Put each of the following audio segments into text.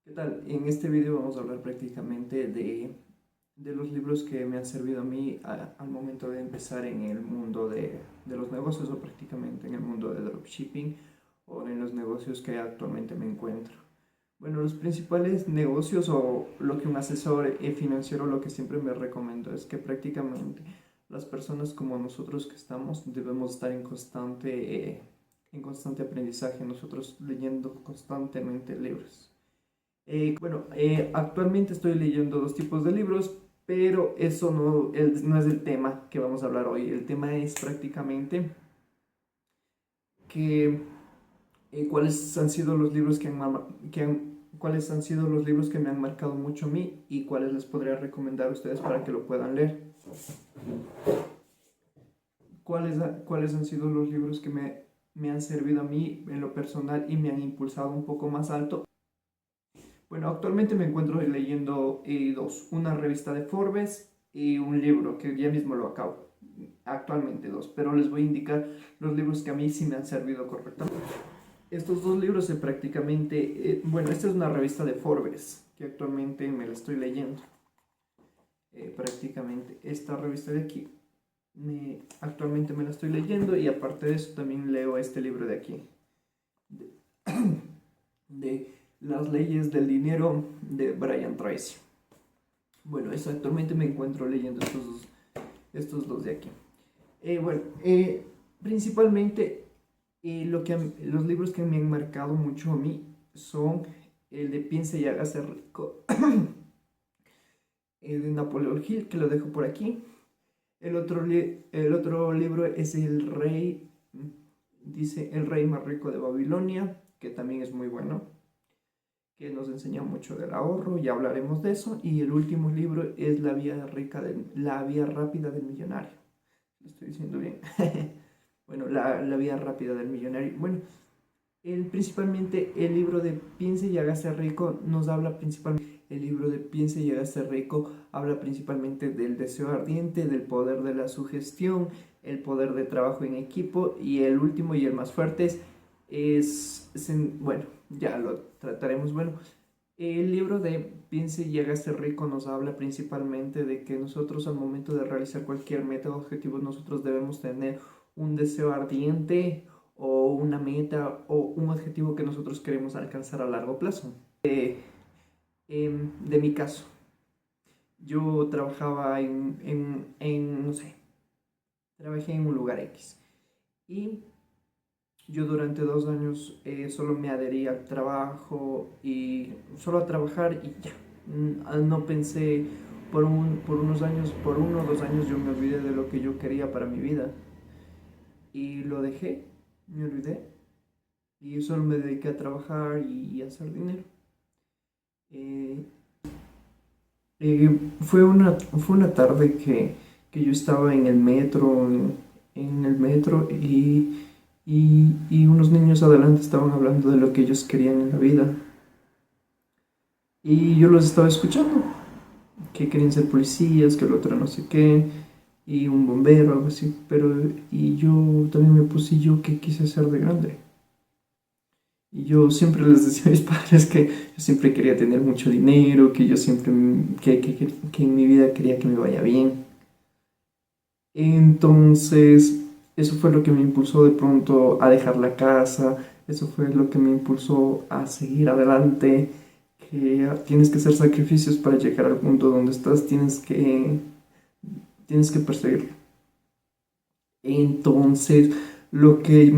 ¿Qué tal? En este video vamos a hablar prácticamente de los libros que me han servido a mí al momento de empezar en el mundo de los negocios o prácticamente en el mundo de dropshipping o en los negocios que actualmente me encuentro. Bueno, los principales negocios o lo que un asesor financiero lo que siempre me recomienda es que prácticamente las personas como nosotros que estamos debemos estar en constante aprendizaje, nosotros leyendo constantemente libros. Actualmente estoy leyendo dos tipos de libros, pero eso no es el tema que vamos a hablar hoy. El tema es prácticamente que, cuáles han sido los libros cuáles han sido los libros que me han marcado mucho a mí y cuáles les podría recomendar a ustedes para que lo puedan leer. ¿Cuáles han sido los libros que me han servido a mí en lo personal y me han impulsado un poco más alto? Bueno, actualmente me encuentro leyendo dos, una revista de Forbes y un libro que ya mismo lo acabo. Actualmente dos, pero les voy a indicar los libros que a mí sí me han servido correctamente. Estos dos libros esta es una revista de Forbes que actualmente me la estoy leyendo. Prácticamente esta revista de aquí, actualmente me la estoy leyendo y aparte de eso también leo este libro de aquí. De Las leyes del dinero de Brian Tracy. Bueno, actualmente me encuentro leyendo estos dos de aquí. Principalmente los libros que me han marcado mucho a mí son el de Piense y hágase rico de Napoleón Hill, que lo dejo por aquí. El otro libro es El Rey más rico de Babilonia, que también es muy bueno, que nos enseña mucho del ahorro, ya hablaremos de eso. Y el último libro es La vía rápida del millonario. Lo estoy diciendo bien. Bueno, la vía rápida del millonario. Bueno, principalmente el libro de Piense y hágase rico nos habla principalmente. El libro de Piense y hágase rico habla principalmente del deseo ardiente, del poder de la sugestión, el poder de trabajo en equipo, y el último y el más fuerte bueno, ya lo trataremos. Bueno, el libro de Piense y hágase rico nos habla principalmente de que nosotros al momento de realizar cualquier meta o objetivo nosotros debemos tener un deseo ardiente o una meta o un objetivo que nosotros queremos alcanzar a largo plazo. De mi caso, yo trabajaba no sé, trabajé en un lugar X y yo durante 2 años solo me adherí al trabajo y solo a trabajar y ya. No pensé por unos años, por 1 o 2 años yo me olvidé de lo que yo quería para mi vida y lo dejé, me olvidé y solo me dediqué a trabajar y a hacer dinero. Fue una tarde que yo estaba en el metro, y unos niños adelante estaban hablando de lo que ellos querían en la vida. Y yo los estaba escuchando, que querían ser policías, que el otro no sé qué, y un bombero, algo así. Y yo también me puse, yo qué quise ser de grande. Y yo siempre les decía a mis padres que yo siempre quería tener mucho dinero, que yo siempre, que en mi vida quería que me vaya bien. Entonces, eso fue lo que me impulsó de pronto a dejar la casa, eso fue lo que me impulsó a seguir adelante, que tienes que hacer sacrificios para llegar al punto donde estás, tienes que perseguirlo. Entonces, lo que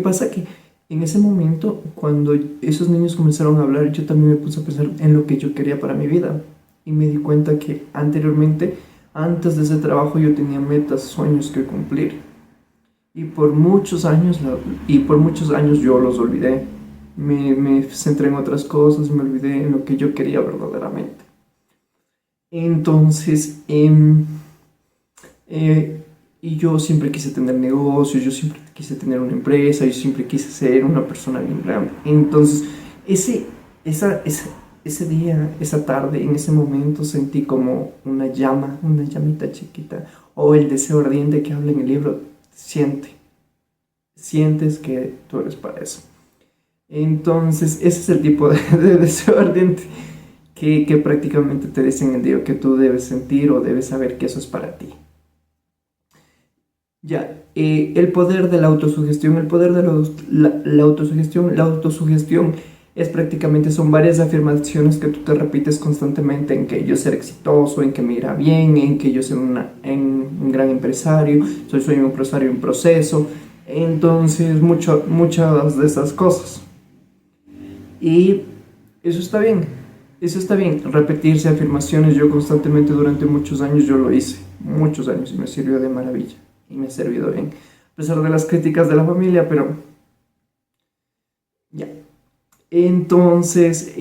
pasa que en ese momento, cuando esos niños comenzaron a hablar, yo también me puse a pensar en lo que yo quería para mi vida. Y me di cuenta que anteriormente, antes de ese trabajo, yo tenía metas, sueños que cumplir. Y por muchos años yo los olvidé. Me centré en otras cosas, me olvidé en lo que yo quería verdaderamente. Entonces, y yo siempre quise tener negocios, yo siempre quise tener una empresa, yo siempre quise ser una persona bien grande. Entonces, ese día, esa tarde, en ese momento sentí como una llamita chiquita, o el deseo ardiente que habla en el libro. Sientes que tú eres para eso. Entonces, ese es el tipo de deseo ardiente que prácticamente te dicen el día que tú debes sentir o debes saber que eso es para ti. Ya, el poder de la autosugestión, el poder de la autosugestión es prácticamente, son varias afirmaciones que tú te repites constantemente en que yo seré exitoso, en que me irá bien, en que yo soy un gran empresario, soy un empresario en proceso, entonces muchas de esas cosas. Y eso está bien, eso está bien, repetirse afirmaciones, yo constantemente durante muchos años yo lo hice, muchos años y me sirvió de maravilla y me ha servido bien, a pesar de las críticas de la familia, pero ya. Entonces,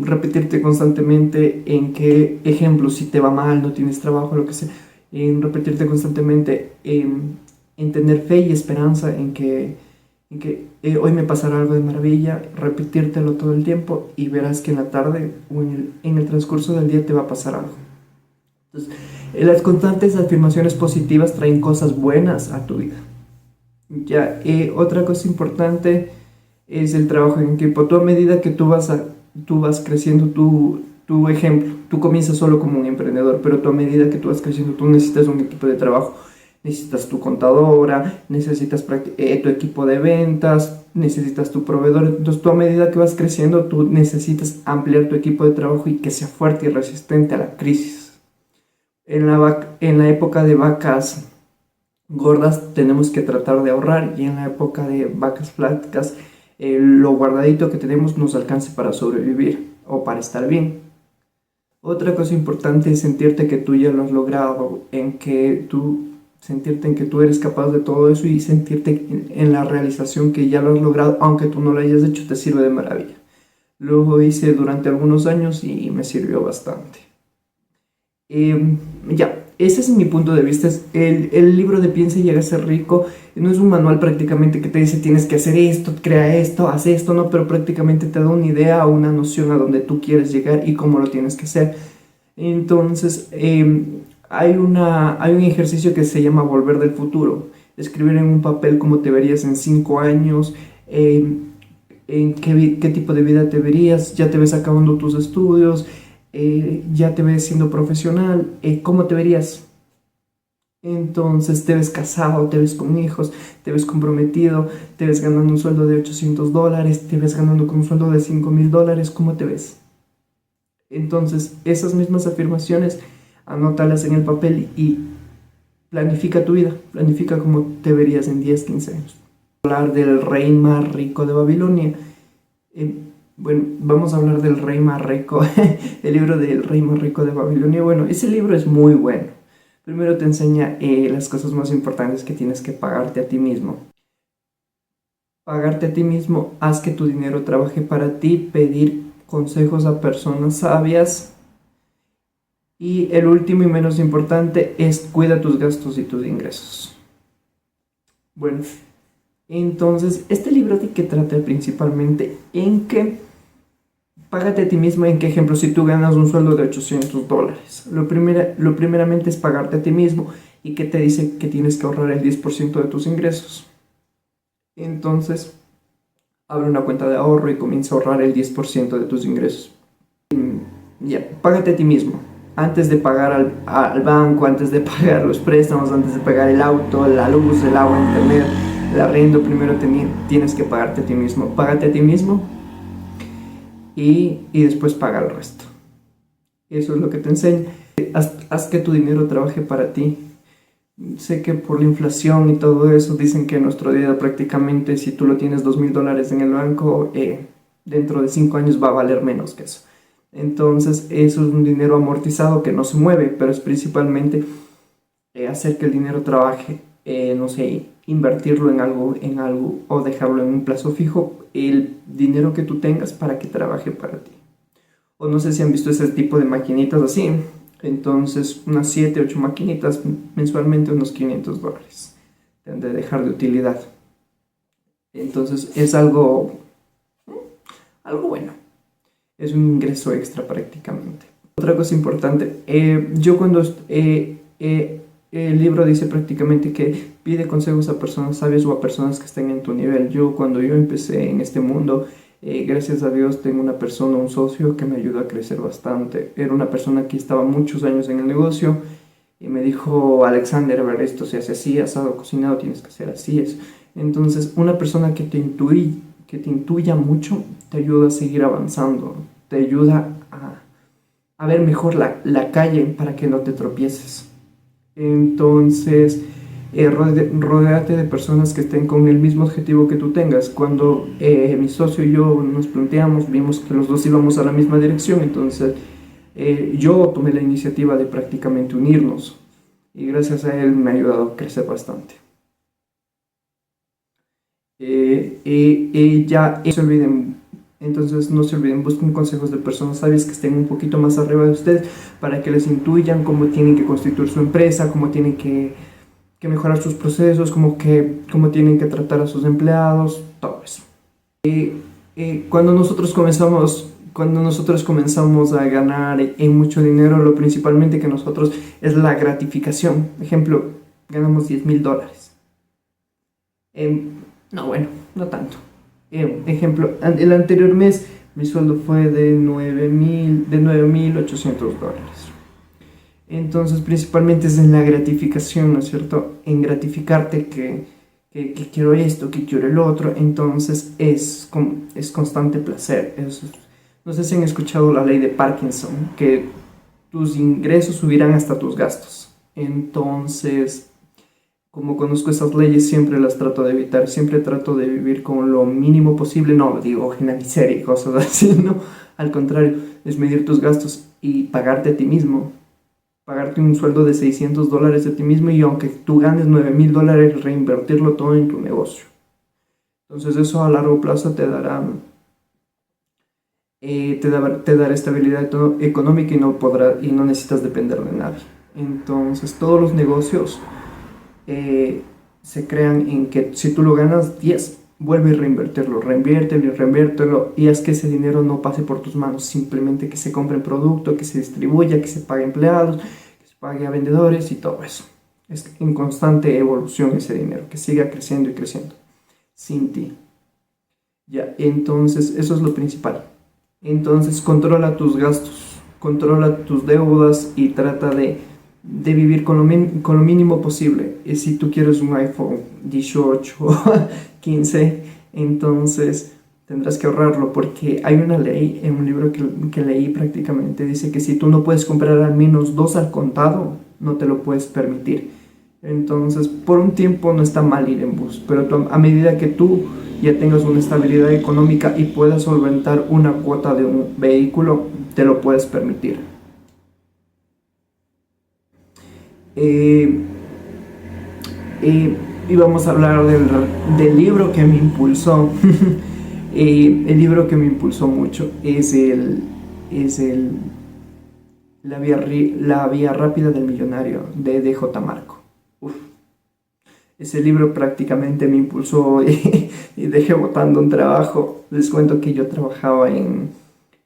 repetirte constantemente en qué ejemplo, si te va mal, no tienes trabajo, lo que sea, en repetirte constantemente en tener fe y esperanza en que hoy me pasará algo de maravilla, repetírtelo todo el tiempo y verás que en la tarde o en el transcurso del día te va a pasar algo. Entonces, las constantes afirmaciones positivas traen cosas buenas a tu vida. Ya, otra cosa importante es el trabajo en equipo. Tú a medida que tú vas creciendo, tu ejemplo, tú comienzas solo como un emprendedor, pero tú a medida que tú vas creciendo, tú necesitas un equipo de trabajo. Necesitas tu contadora, necesitas tu equipo de ventas, necesitas tu proveedor. Entonces tú a medida que vas creciendo, tú necesitas ampliar tu equipo de trabajo y que sea fuerte y resistente a la crisis. En la época de vacas gordas tenemos que tratar de ahorrar y en la época de vacas flacas lo guardadito que tenemos nos alcance para sobrevivir o para estar bien. Otra cosa importante es sentirte que tú ya lo has logrado, sentirte en que tú eres capaz de todo eso y sentirte en la realización que ya lo has logrado, aunque tú no lo hayas hecho, te sirve de maravilla. Lo hice durante algunos años y me sirvió bastante. Ya, ese es mi punto de vista. El libro de Piensa y llega a ser rico no es un manual prácticamente que te dice tienes que hacer esto, crea esto, haz esto, no, pero prácticamente te da una idea o una noción a donde tú quieres llegar y cómo lo tienes que hacer. Entonces, hay un ejercicio que se llama Volver del futuro. Escribir en un papel cómo te verías en 5 años, en qué tipo de vida te verías, ya te ves acabando tus estudios, ya te ves siendo profesional, ¿cómo te verías? Entonces te ves casado, te ves con hijos, te ves comprometido, te ves ganando un sueldo de $800, te ves ganando con un sueldo de $5,000, ¿cómo te ves? Entonces esas mismas afirmaciones, anótalas en el papel y planifica tu vida, planifica cómo te verías en 10, 15 años. Hablar del rey más rico de Babilonia. Bueno, vamos a hablar del rey más rico, el libro del rey más rico de Babilonia. Bueno, ese libro es muy bueno. Primero te enseña las cosas más importantes que tienes que pagarte a ti mismo. Pagarte a ti mismo, haz que tu dinero trabaje para ti, pedir consejos a personas sabias. Y el último y menos importante es cuida tus gastos y tus ingresos. Bueno, entonces este libro de qué trata principalmente en que págate a ti mismo. ¿En qué ejemplo? Si tú ganas un sueldo de $800, lo primeramente es pagarte a ti mismo. ¿Y que te dice? Que tienes que ahorrar el 10% de tus ingresos. Entonces, abre una cuenta de ahorro y comienza a ahorrar el 10% de tus ingresos. Ya, págate a ti mismo. Antes de pagar al banco, antes de pagar los préstamos, antes de pagar el auto, la luz, el agua, el internet, el arriendo, primero tienes que pagarte a ti mismo. Págate a ti mismo y después paga el resto. Eso es lo que te enseño. Haz que tu dinero trabaje para ti. Sé que por la inflación y todo eso dicen que nuestro dinero prácticamente, si tú lo tienes $2,000 en el banco, dentro de 5 años va a valer menos que eso. Entonces eso es un dinero amortizado que no se mueve, pero es principalmente hacer que el dinero trabaje, no sé, invertirlo en algo o dejarlo en un plazo fijo, el dinero que tú tengas para que trabaje para ti. O no sé si han visto ese tipo de maquinitas así. Entonces, unas 7, 8 maquinitas, mensualmente unos $500. Te han de dejar de utilidad. Entonces, es algo bueno. Es un ingreso extra prácticamente. Otra cosa importante, yo cuando el libro dice prácticamente que pide consejos a personas sabias o a personas que estén en tu nivel. Cuando yo empecé en este mundo, Gracias a Dios tengo una persona, un socio que me ayudó a crecer bastante. Era una persona que estaba muchos años en el negocio y me dijo, Alexander, a ver, esto se hace así, asado, cocinado, tienes que hacer así, es. Entonces, una persona que te intuya mucho, te ayuda a seguir avanzando, te ayuda a ver mejor la calle para que no te tropieces. Entonces, rodéate de personas que estén con el mismo objetivo que tú tengas. Cuando mi socio y yo nos planteamos, vimos que los dos íbamos a la misma dirección, entonces yo tomé la iniciativa de prácticamente unirnos y gracias a él me ha ayudado a crecer bastante. Ya no se olviden, entonces no se olviden, busquen consejos de personas sabias que estén un poquito más arriba de ustedes para que les intuyan cómo tienen que constituir su empresa, cómo tienen que mejorar sus procesos, cómo tienen que tratar a sus empleados, todo eso. Cuando nosotros comenzamos a ganar mucho dinero, lo principalmente que nosotros es la gratificación. Ejemplo, ganamos $10,000. No, bueno, no tanto. Ejemplo, el anterior mes mi sueldo fue de $9,800. Entonces, principalmente es en la gratificación, ¿no es cierto? En gratificarte que quiero esto, que quiero el otro. Entonces, es constante placer. No sé si han escuchado la ley de Parkinson, que tus ingresos subirán hasta tus gastos. Entonces, como conozco esas leyes, siempre las trato de evitar. Siempre trato de vivir con lo mínimo posible. No digo miseria y cosas así, no. Al contrario, es medir tus gastos y pagarte a ti mismo. Pagarte un sueldo de $600 a ti mismo y aunque tú ganes $9,000, reinvertirlo todo en tu negocio. Entonces eso a largo plazo te dará estabilidad económica y no necesitas depender de nadie. Entonces todos los negocios se crean en que si tú lo ganas 10, vuelve a reinviértelo y haz que ese dinero no pase por tus manos, simplemente que se compre producto, que se distribuya, que se pague empleados, que se pague a vendedores y todo eso. Es en constante evolución ese dinero, que siga creciendo y creciendo sin ti. Ya, entonces eso es lo principal. Entonces controla tus gastos, controla tus deudas y trata de vivir con lo mínimo posible. Y si tú quieres un iPhone 18 o 15, entonces tendrás que ahorrarlo porque hay una ley en un libro que leí prácticamente, dice que si tú no puedes comprar al menos 2 al contado, no te lo puedes permitir. Entonces, por un tiempo no está mal ir en bus, pero a medida que tú ya tengas una estabilidad económica y puedas solventar una cuota de un vehículo, te lo puedes permitir. Y vamos a hablar del libro que me impulsó. El libro que me impulsó mucho es La vía rápida del millonario de D.J. Marco. Ese libro prácticamente me impulsó y dejé botando un trabajo. Les cuento que yo trabajaba en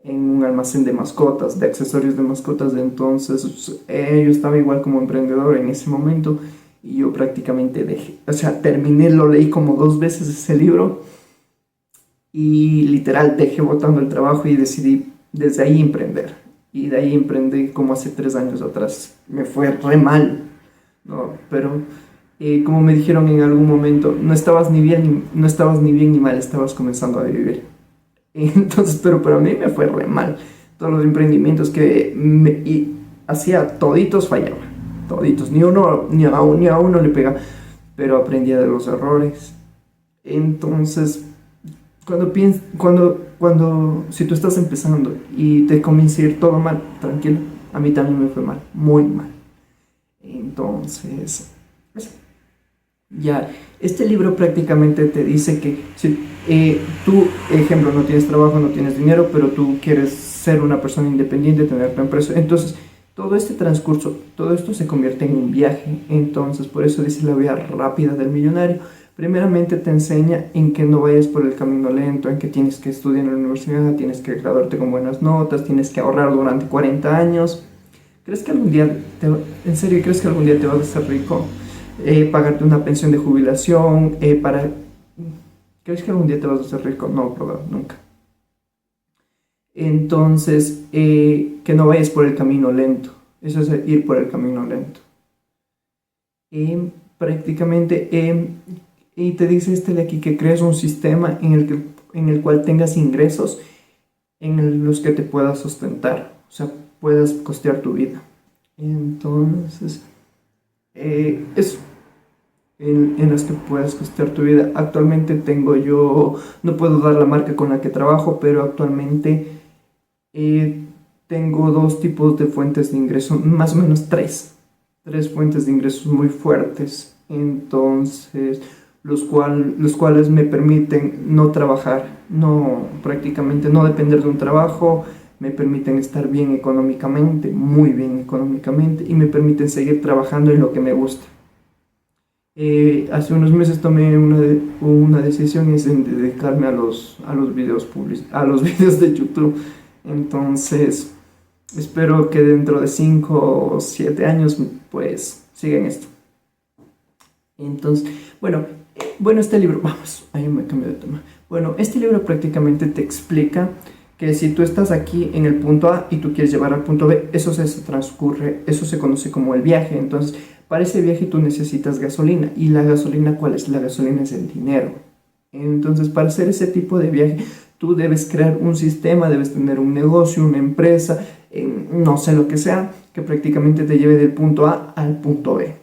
un almacén de mascotas, de accesorios de mascotas, entonces yo estaba igual como emprendedor en ese momento y yo prácticamente terminé, lo leí como 2 veces ese libro y literal dejé botando el trabajo y decidí desde ahí emprender. Y de ahí emprendí como hace 3 años atrás. Me fue re mal, ¿no? Pero como me dijeron en algún momento, no estabas ni bien ni mal, estabas comenzando a vivir. Entonces, pero para mí me fue re mal. Todos los emprendimientos que hacía, toditos fallaba. Toditos. Ni a uno le pega. Pero aprendía de los errores. Entonces, si tú estás empezando y te comienza a ir todo mal, tranquilo. A mí también me fue mal. Muy mal. Entonces, ya, este libro prácticamente te dice que si tú, ejemplo, no tienes trabajo, no tienes dinero, pero tú quieres ser una persona independiente, tener tu empresa, entonces todo este transcurso, todo esto se convierte en un viaje. Entonces por eso dice la vía rápida del millonario. Primeramente te enseña en que no vayas por el camino lento, en que tienes que estudiar en la universidad, tienes que graduarte con buenas notas, tienes que ahorrar durante 40 años. ¿Crees que algún día crees que algún día te vas a hacer rico? Pagarte una pensión de jubilación, ¿crees que algún día te vas a hacer rico? No, brother, nunca. Entonces, que no vayas por el camino lento. Eso es ir por el camino lento. Prácticamente, y te dice este de aquí que crees un sistema en el cual tengas ingresos los que te puedas sustentar, o sea, puedas costear tu vida. Entonces, eso, en los que puedas costear tu vida. Actualmente no puedo dar la marca con la que trabajo, pero actualmente tengo dos tipos de fuentes de ingreso, más o menos tres fuentes de ingresos muy fuertes. Entonces, los cuales me permiten no trabajar, prácticamente no depender de un trabajo, me permiten estar bien económicamente, muy bien económicamente, y me permiten seguir trabajando en lo que me gusta. Hace unos meses tomé una decisión, es en dedicarme a los a los videos de YouTube. Entonces, espero que dentro de 5 o 7 años, pues, sigan esto. Entonces, bueno, este libro, vamos, ahí me cambio de tema. Bueno, este libro prácticamente te explica que si tú estás aquí en el punto A y tú quieres llevar al punto B, eso se conoce como el viaje. Entonces, para ese viaje tú necesitas gasolina. ¿Y la gasolina cuál es? La gasolina es el dinero. Entonces, para hacer ese tipo de viaje, tú debes crear un sistema, debes tener un negocio, una empresa, no sé lo que sea, que prácticamente te lleve del punto A al punto B.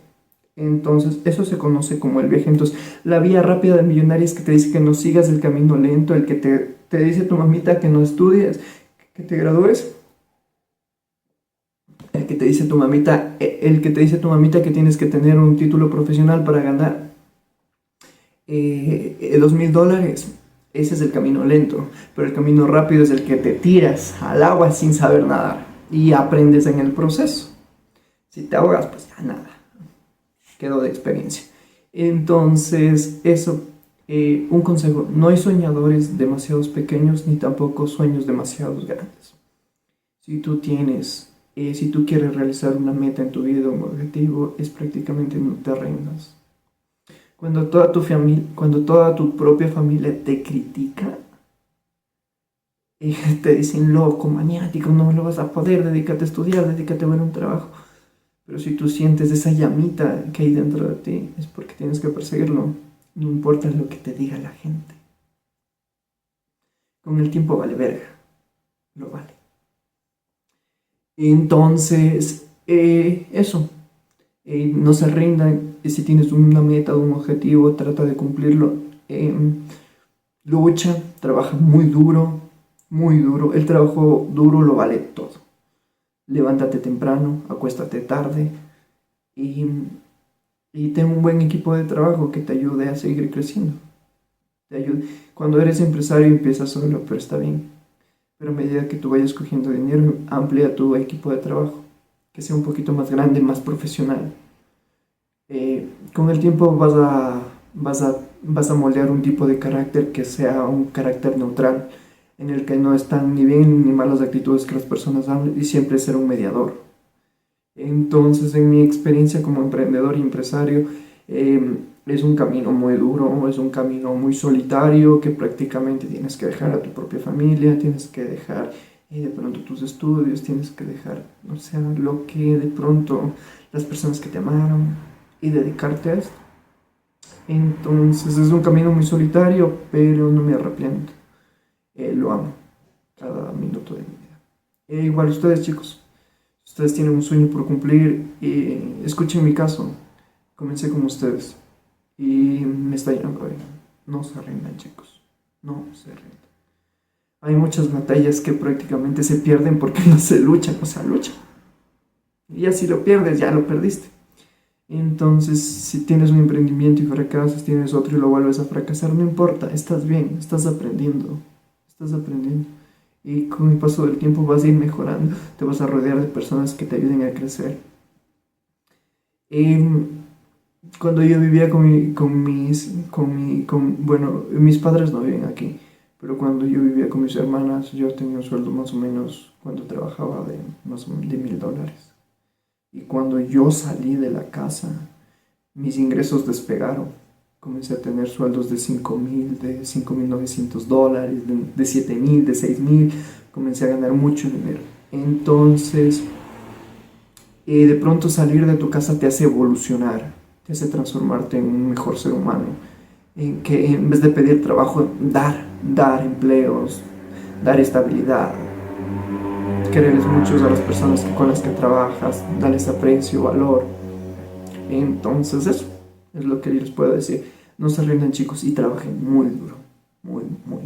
Entonces, eso se conoce como el viaje. Entonces, la vía rápida del millonario es que te dice que no sigas el camino lento, el que te dice tu mamita que no estudies, que te gradúes, el que te dice tu mamita, que tienes que tener un título profesional para ganar $2,000. Ese es el camino lento, pero el camino rápido es el que te tiras al agua sin saber nadar y aprendes en el proceso. Si te ahogas, pues ya nada, quedó de experiencia. Entonces, eso, un consejo: no hay soñadores demasiados pequeños ni tampoco sueños demasiados grandes. Si tú quieres realizar una meta en tu vida, un objetivo, es prácticamente no te rindas. Cuando toda tu propia familia te critica y te dicen loco, maniático, no lo vas a poder, dedícate a estudiar, dedícate a ver un trabajo. Pero si tú sientes esa llamita que hay dentro de ti, es porque tienes que perseguirlo. No importa lo que te diga la gente. Con el tiempo vale verga. Lo vale. Entonces, eso. No se rindan. Si tienes una meta o un objetivo, trata de cumplirlo. Lucha, trabaja muy duro, muy duro. El trabajo duro lo vale todo. Levántate temprano, acuéstate tarde y ten un buen equipo de trabajo que te ayude a seguir creciendo. Cuando eres empresario empiezas solo, pero está bien. Pero a medida que tú vayas cogiendo dinero, amplía tu equipo de trabajo, que sea un poquito más grande, más profesional. Con el tiempo vas a moldear un tipo de carácter que sea un carácter neutral, en el que no están ni bien ni malas actitudes que las personas hablen, y siempre ser un mediador. Entonces, en mi experiencia como emprendedor y empresario, es un camino muy duro, es un camino muy solitario, que prácticamente tienes que dejar a tu propia familia, tienes que dejar de pronto tus estudios, tienes que dejar, o sea, lo que de pronto las personas que te amaron, y dedicarte a esto. Entonces es un camino muy solitario, pero no me arrepiento. Lo amo cada minuto de mi vida. Igual ustedes, chicos, ustedes tienen un sueño por cumplir, escuchen mi caso. Comencé como ustedes y me está yendo bien. No se rindan, chicos, no se rindan. Hay muchas batallas que prácticamente se pierden porque no se luchan, o sea, luchan. Y ya si lo pierdes, ya lo perdiste. Entonces, si tienes un emprendimiento y fracasas, tienes otro y lo vuelves a fracasar, no importa, estás bien, estás aprendiendo. Y con el paso del tiempo vas a ir mejorando, te vas a rodear de personas que te ayuden a crecer. Cuando yo vivía bueno, mis padres no viven aquí, pero cuando yo vivía con mis hermanas, yo tenía un sueldo más o menos, cuando trabajaba, de más o menos de $1,000. Y cuando yo salí de la casa, mis ingresos despegaron. Comencé a tener sueldos de $5,000, de $5,900, de $7,000, de $6,000. comencé a ganar mucho dinero. Entonces, de pronto salir de tu casa te hace evolucionar, te hace transformarte en un mejor ser humano, en que en vez de pedir trabajo, dar empleos, dar estabilidad, quererles mucho a las personas con las que trabajas, darles aprecio, valor. Entonces eso es lo que les puedo decir. No se rindan, chicos, y trabajen muy duro, muy, muy